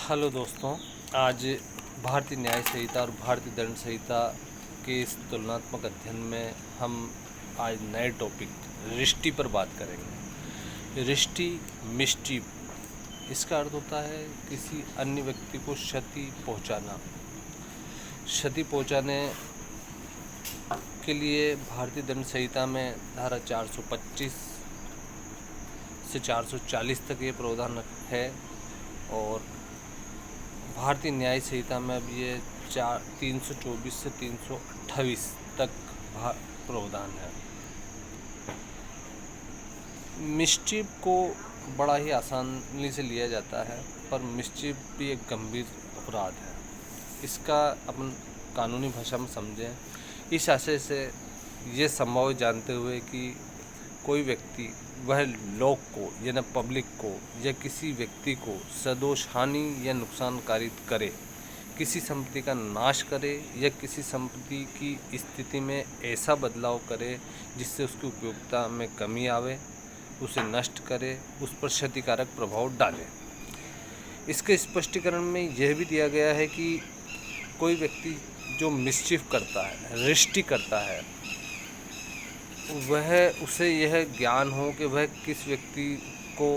Hello दोस्तों। आज भारतीय न्याय संहिता और भारतीय दंड संहिता के इस तुलनात्मक अध्ययन में हम आज नए टॉपिक रिष्टि पर बात करेंगे। रिष्टि मिस्चीफ, इसका अर्थ होता है किसी अन्य व्यक्ति को क्षति पहुंचाना। क्षति पहुंचाने के लिए भारतीय दंड संहिता में धारा 425 से 440 तक ये प्रावधान है और भारतीय न्याय संहिता में अब ये 324 से 328 तक प्रावधान है। मिस्चीफ को बड़ा ही आसानी से लिया जाता है, पर मिस्चीफ भी एक गंभीर अपराध है। इसका अपन कानूनी भाषा में समझें इस आशय से ये संभव जानते हुए कि कोई व्यक्ति वह लोग को यानी पब्लिक को या किसी व्यक्ति को सदोष हानि या नुकसान कारित करे, किसी संपत्ति का नाश करे या किसी संपत्ति की स्थिति में ऐसा बदलाव करे जिससे उसकी उपयोगिता में कमी आवे, उसे नष्ट करे, उस पर क्षतिकारक प्रभाव डाले। इसके स्पष्टीकरण में यह भी दिया गया है कि कोई व्यक्ति जो मिसचीफ करता है, रिष्टि करता है, वह उसे यह ज्ञान हो कि वह किस व्यक्ति को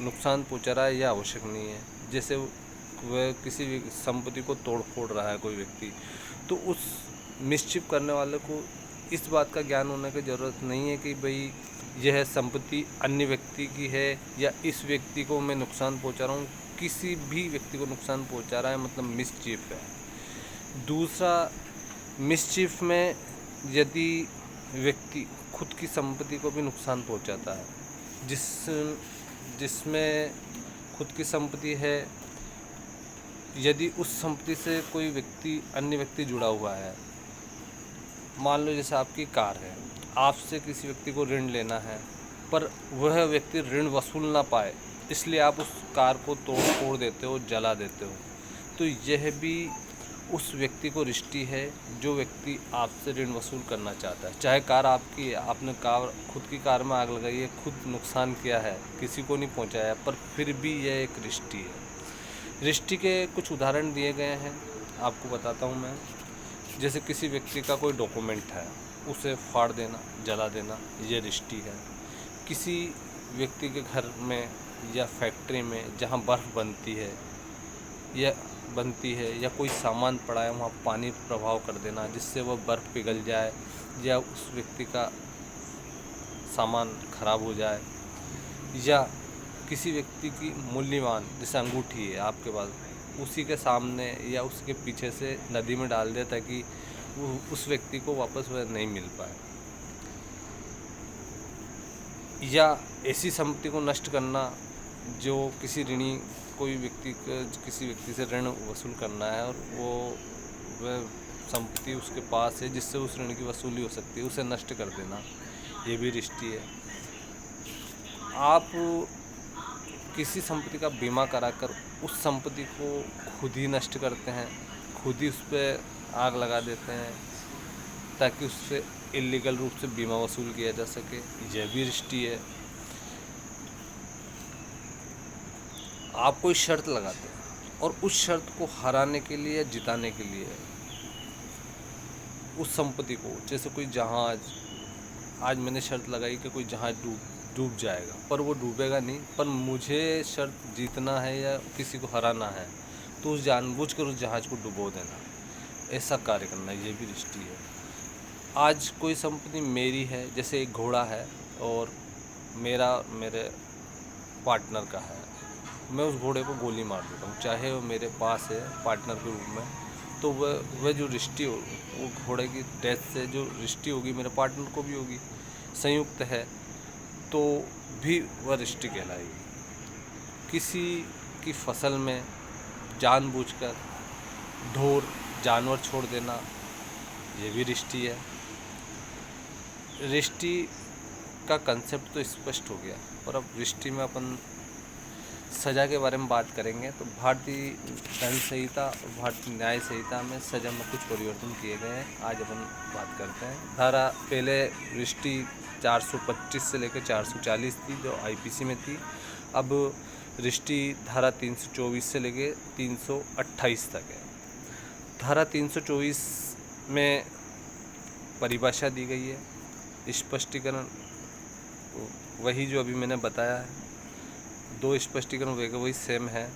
नुकसान पहुंचा रहा है यह आवश्यक नहीं है। जैसे वह किसी संपत्ति को तोड़ फोड़ रहा है कोई व्यक्ति, तो उस मिसचीफ करने वाले को इस बात का ज्ञान होने की ज़रूरत नहीं है कि भाई यह संपत्ति अन्य व्यक्ति की है या इस व्यक्ति को मैं नुकसान पहुंचा रहा हूँ। किसी भी व्यक्ति को नुकसान पहुंचा रहा है मतलब मिसचीफ है। दूसरा, मिसचीफ में यदि व्यक्ति खुद की संपत्ति को भी नुकसान पहुंचाता है, जिसमें खुद की संपत्ति है, यदि उस संपत्ति से कोई व्यक्ति अन्य व्यक्ति जुड़ा हुआ है, मान लो जैसे आपकी कार है, आपसे किसी व्यक्ति को ऋण लेना है पर वह व्यक्ति ऋण वसूल ना पाए, इसलिए आप उस कार को तोड़ फोड़ देते हो, जला देते हो, तो यह भी उस व्यक्ति को रिष्टि है जो व्यक्ति आपसे ऋण वसूल करना चाहता है। चाहे कार आपकी है, आपने कार खुद की कार में आग लगाई है, खुद नुकसान किया है, किसी को नहीं पहुंचाया, पर फिर भी यह एक रिष्टि है। रिष्टि के कुछ उदाहरण दिए गए हैं, आपको बताता हूं मैं। जैसे किसी व्यक्ति का कोई डॉक्यूमेंट है, उसे फाड़ देना, जला देना, ये रिष्टि है। किसी व्यक्ति के घर में या फैक्ट्री में जहाँ बर्फ़ बनती है या कोई सामान पड़ा है, वहाँ पानी प्रभाव कर देना जिससे वह बर्फ़ पिघल जाए या उस व्यक्ति का सामान खराब हो जाए, या किसी व्यक्ति की मूल्यवान जैसे अंगूठी है आपके पास, उसी के सामने या उसके पीछे से नदी में डाल दे ताकि वो उस व्यक्ति को वापस वह नहीं मिल पाए, या ऐसी संपत्ति को नष्ट करना जो किसी ऋणी किसी व्यक्ति से ऋण वसूल करना है और वह संपत्ति उसके पास है जिससे उस ऋण की वसूली हो सकती है, उसे नष्ट कर देना, ये भी रिष्टि है। आप किसी संपत्ति का बीमा कराकर उस संपत्ति को खुद ही नष्ट करते हैं, खुद ही उस पर आग लगा देते हैं ताकि उससे इल्लीगल रूप से बीमा वसूल किया जा सके, यह भी रिष्टि है। आप कोई शर्त लगाते हैं और उस शर्त को हराने के लिए या जिताने के लिए उस संपत्ति को, जैसे कोई जहाज, आज मैंने शर्त लगाई कि कोई जहाज डूब जाएगा, पर वो डूबेगा नहीं, पर मुझे शर्त जीतना है या किसी को हराना है तो उस जानबूझकर उस जहाज को डुबो देना, ऐसा कार्य करना, ये भी रिष्टि है। आज कोई संपत्ति मेरी है, जैसे एक घोड़ा है और मेरे पार्टनर का है, मैं उस घोड़े को गोली मार देता हूँ, चाहे वो मेरे पास है पार्टनर के रूप में, तो वह जो रिष्टि हो, वो घोड़े की डेथ से जो रिष्टि होगी मेरे पार्टनर को भी होगी, संयुक्त है, तो भी वह रिष्टि कहलाएगी। किसी की फसल में जानबूझकर ढोर जानवर छोड़ देना, ये भी रिष्टि है। रिष्टि का कंसेप्ट तो स्पष्ट हो गया, और अब रिष्टि में अपन सज़ा के बारे में बात करेंगे। तो भारतीय दंड संहिता और भारतीय न्याय संहिता में सज़ा में कुछ परिवर्तन किए गए हैं, आज अपन बात करते हैं। धारा पहले रिष्टि 425 से लेकर 440 थी जो आईपीसी में थी, अब रिश्ती धारा 324 से लेके 328 तक है। धारा 324 में परिभाषा दी गई है, स्पष्टीकरण वही जो अभी मैंने बताया है, 2 स्पष्टीकरण वही सेम है।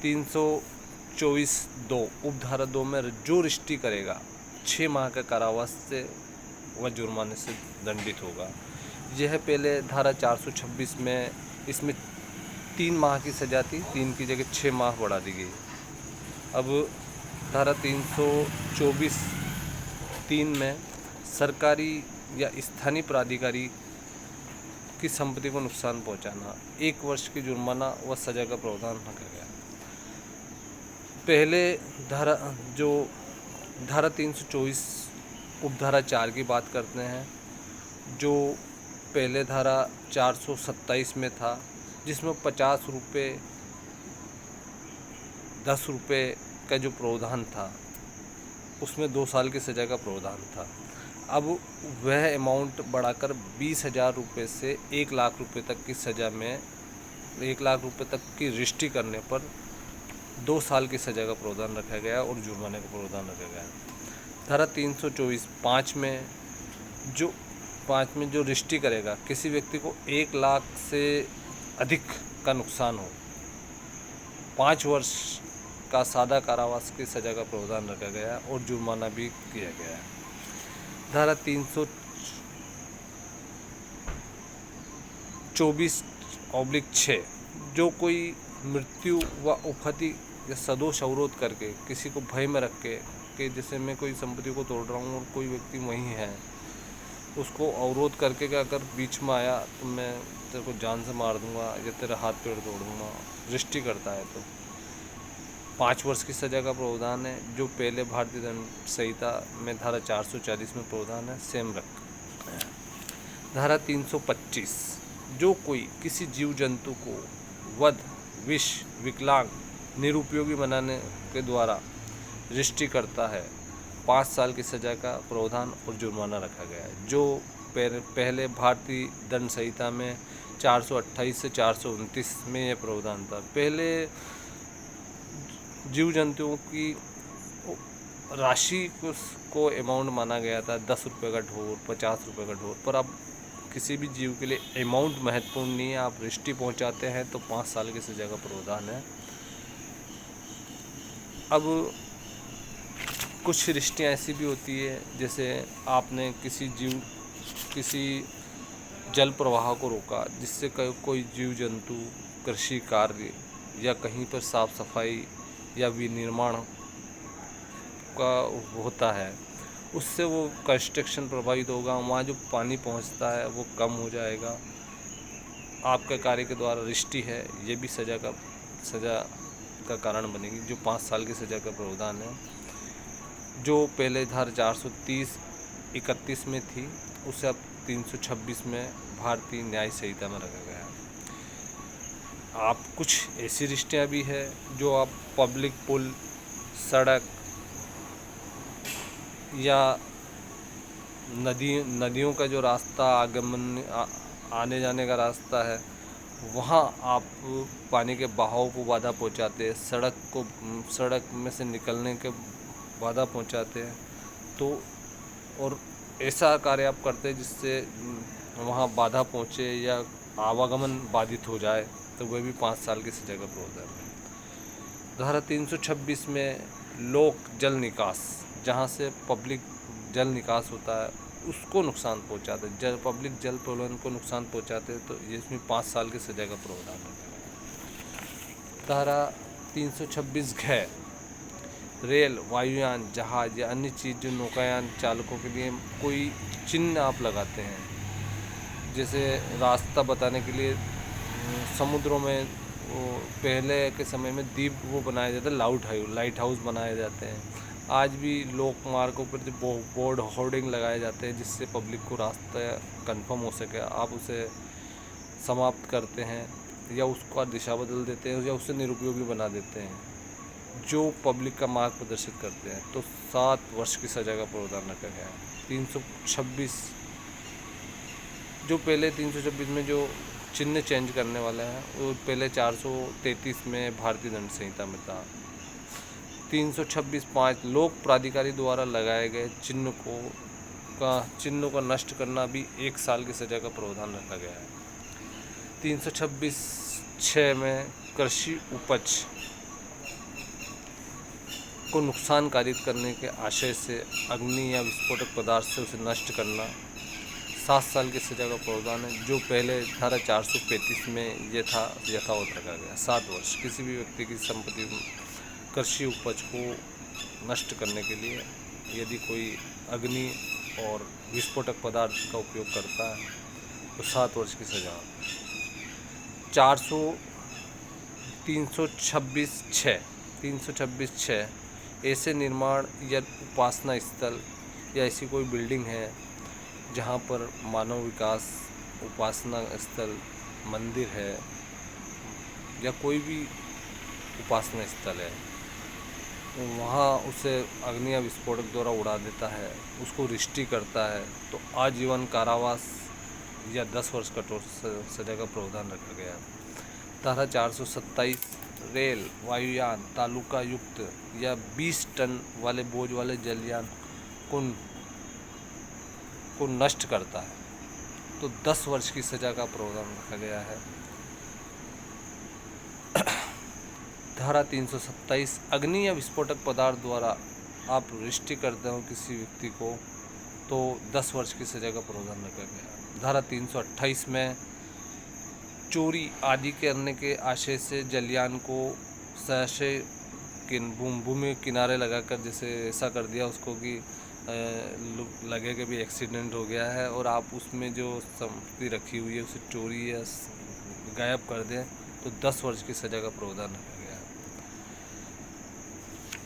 324(2) उपधारा 2 में जो रिश्ती करेगा 6 माह का कारावास से व जुर्माने से दंडित होगा। यह पहले धारा 426 में, इसमें 3 माह की सज़ा थी, 3 की जगह 6 माह बढ़ा दी गई। अब धारा 324(3) में सरकारी या स्थानीय प्राधिकारी की संपत्ति को नुकसान पहुंचाना, 1 वर्ष की जुर्माना व सजा का प्रावधान रखा गया। पहले धारा 324 उपधारा 4 की बात करते हैं, जो पहले धारा 427 में था, जिसमें 50 रुपये 10 रुपये का जो प्रावधान था, उसमें 2 साल की सज़ा का प्रावधान था। अब वह अमाउंट बढ़ाकर 20,000 रुपये से 1 लाख रुपये तक की सज़ा में, 1 लाख रुपये तक की रिश्ती करने पर 2 साल की सज़ा का प्रावधान रखा गया और जुर्माने का प्रावधान रखा गया। धारा 324(5) में जो रिश्ती करेगा, किसी व्यक्ति को 1 लाख से अधिक का नुकसान हो, 5 वर्ष का सादा कारावास की सज़ा का प्रावधान रखा गया और जुर्माना भी किया गया है। धारा 324(6) जो कोई मृत्यु व उपहति या सदोष अवरोध करके किसी को भय में रख के जैसे मैं कोई संपत्ति को तोड़ रहा हूँ और कोई व्यक्ति वहीं है, उसको अवरोध करके कि अगर बीच में आया तो मैं तेरे को जान से मार दूंगा या तेरा हाथ पैर तोड़ दूंगा, रिश्ती करता है तो 5 वर्ष की सज़ा का प्रावधान है, जो पहले भारतीय दंड संहिता में धारा 440 में प्रावधान है, सेम रख। धारा 325 जो कोई किसी जीव जंतु को वध, विष, विकलांग, निरुपयोगी बनाने के द्वारा रिश्ती करता है, 5 साल की सज़ा का प्रावधान और जुर्माना रखा गया है, जो पहले भारतीय दंड संहिता में 428 से 429 में यह प्रावधान था। पहले जीव जंतुओं की राशि को अमाउंट माना गया था, 10 रुपये का ढोर, 50 रुपये का ढोर, पर अब किसी भी जीव के लिए अमाउंट महत्वपूर्ण नहीं है। आप रिश्ती पहुंचाते हैं तो 5 साल की सज़ा का प्रावधान है। अब कुछ रिश्तियाँ ऐसी भी होती है, जैसे आपने किसी जल प्रवाह को रोका, जिससे कोई जीव जंतु कृषि कार्य या कहीं पर साफ सफाई या विनिर्माण का होता है, उससे वो कंस्ट्रक्शन प्रभावित होगा, वहाँ जो पानी पहुँचता है वो कम हो जाएगा। आपके कार्य के द्वारा रिश्ती है, ये भी सज़ा का कारण बनेगी, जो 5 साल की सज़ा का प्रावधान है, जो पहले धारा 430-31 में थी, उसे अब 326 में भारतीय न्याय संहिता में रखा गया है। आप कुछ ऐसी रिश्तियाँ भी है जो आप पब्लिक पुल, सड़क या नदियों का जो रास्ता, आने जाने का रास्ता है, वहाँ आप पानी के बहाव को बाधा पहुँचाते हैं, सड़क में से निकलने के बाधा पहुँचाते हैं, तो और ऐसा कार्य आप करते हैं जिससे वहाँ बाधा पहुँचे या आवागमन बाधित हो जाए, तो वह भी 5 साल की सज़ा का प्रावधान है। धारा 326 में लोक जल निकास, जहाँ से पब्लिक जल निकास होता है, उसको नुकसान पहुँचाते हैं, पब्लिक जल प्रबंधन को नुकसान पहुँचाते हैं, तो इसमें 5 साल की सज़ा का प्रावधान है। धारा 326 घ रेल, वायुयान, जहाज या अन्य चीज़ जो नौकायान चालकों के लिए कोई चिन्ह आप लगाते हैं, जैसे रास्ता बताने के लिए समुद्रों में पहले के समय में दीप वो बनाए जाते हैं, लाइट हाउस बनाए जाते हैं। आज भी लोक मार्गों पर जो बोर्ड होर्डिंग लगाए जाते हैं, जिससे पब्लिक को रास्ता कंफर्म हो सके, आप उसे समाप्त करते हैं या उसका दिशा बदल देते हैं या उसे निरुपयोगी बना देते हैं, जो पब्लिक का मार्ग प्रदर्शित करते हैं, तो 7 वर्ष की सज़ा का प्रावधान रखा गया है। 326 जो पहले 326 में जो चिन्ह चेंज करने वाले हैं। वो पहले 433 में भारतीय दंड संहिता में था। 326(5) लोक प्राधिकारी द्वारा लगाए गए चिन्ह को नष्ट करना भी 1 साल की सजा का प्रावधान रखा गया है। 326(6) में कृषि उपज को नुकसान कारित करने के आशय से अग्नि या विस्फोटक पदार्थ से उसे नष्ट करना 7 साल की सजा का प्रावधान है, जो पहले धारा 435 में यथावत रखा गया। 7 वर्ष किसी भी व्यक्ति की संपत्ति कृषि उपज को नष्ट करने के लिए यदि कोई अग्नि और विस्फोटक पदार्थ का उपयोग करता है तो 7 वर्ष की सजा। 326(6) ऐसे निर्माण या उपासना स्थल या ऐसी कोई बिल्डिंग है जहाँ पर मानव विकास उपासना स्थल मंदिर है या कोई भी उपासना स्थल है, वहाँ उसे अग्नि या विस्फोटक द्वारा उड़ा देता है, उसको रिष्टि करता है तो आजीवन कारावास या 10 वर्ष कठोर सजा का प्रावधान रखा गया। धारा 427 रेल वायुयान तालुका युक्त या 20 टन वाले बोझ वाले जलयान को नष्ट करता है तो 10 वर्ष की सजा का प्रावधान रखा गया है। धारा 327 अग्नि या विस्फोटक पदार्थ द्वारा आप रिष्टि करते हो किसी व्यक्ति को तो 10 वर्ष की सजा का प्रावधान रखा गया। धारा 328 में चोरी आदि करने के आशय से जलयान को सहसे भूमि किनारे लगाकर जैसे ऐसा कर दिया उसको कि लगे कि भी एक्सीडेंट हो गया है और आप उसमें जो संपत्ति रखी हुई है उसे चोरी या गायब कर दें तो 10 वर्ष की सजा का प्रावधान रखा गया है।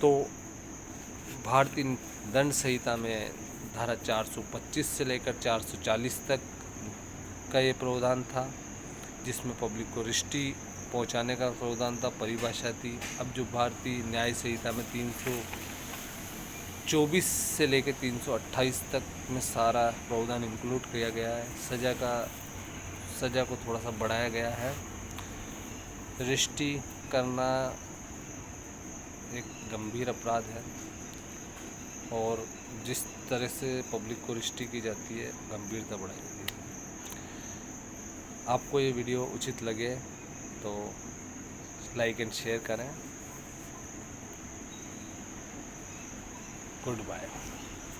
तो भारतीय दंड संहिता में धारा 425 से लेकर 440 तक का ये प्रावधान था, जिसमें पब्लिक को रिष्टि पहुंचाने का प्रावधान था, परिभाषा थी। अब जो भारतीय न्याय संहिता में 324 से लेकर 328 तक में सारा प्रावधान इंक्लूड किया गया है। सजा को थोड़ा सा बढ़ाया गया है। रिष्टि करना एक गंभीर अपराध है और जिस तरह से पब्लिक को रिष्टि की जाती है गंभीरता बढ़ाई जाती है। आपको ये वीडियो उचित लगे तो लाइक एंड शेयर करें। Good bye.